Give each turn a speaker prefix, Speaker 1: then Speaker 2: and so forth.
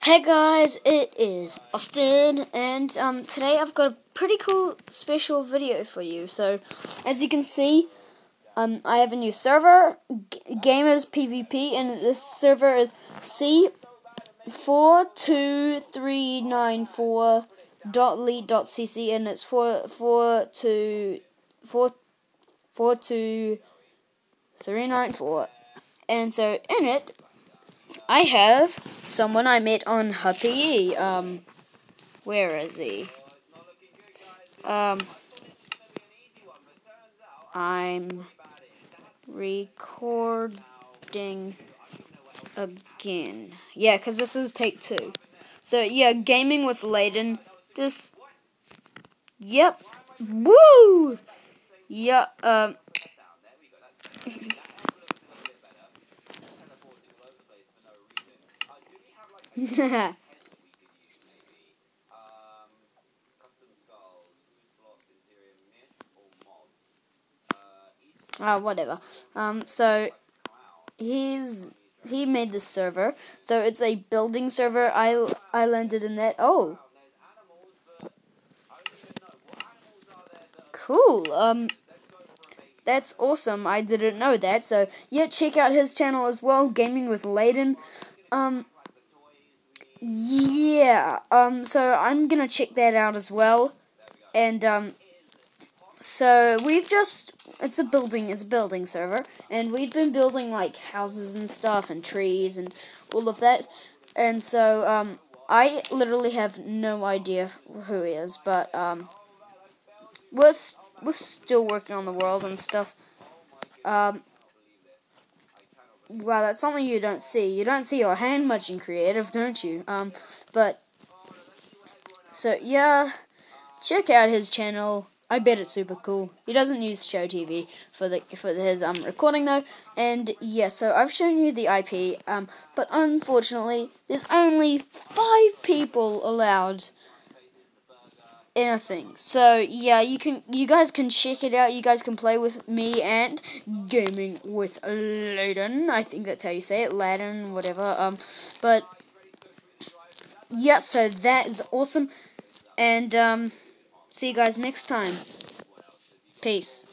Speaker 1: Hey guys, it is Austin, and today I've got a pretty cool special video for you. So, as you can see, I have a new server, Gamers PvP, and this server is C42394.lead.cc, and it's 42394. And so in it, I have someone I met on Happy. Where is he? I'm recording again. Yeah, because this is take 2. So, yeah, gaming with Layden. Yep. Woo! Yeah, whatever. So he made this server. So it's a building server. I landed in that. Oh, cool. That's awesome. I didn't know that. So yeah, check out his channel as well, Gaming with Layden. Yeah. So I'm gonna check that out as well. And so it's a building server, and we've been building like houses and stuff and trees and all of that. And so I literally have no idea who he is, but we're still working on the world and stuff. Wow, that's something you don't see. You don't see your hand much in creative, don't you? But so yeah, check out his channel. I bet it's super cool. He doesn't use Show TV for his recording though. And yeah, so I've shown you the IP. But unfortunately, there's only 5 people allowed in a thing. So yeah, you guys can check it out. You guys can play with me and Gaming with Layden. I think that's how you say it, Layden, whatever. But yeah, so that is awesome. And see you guys next time. Peace.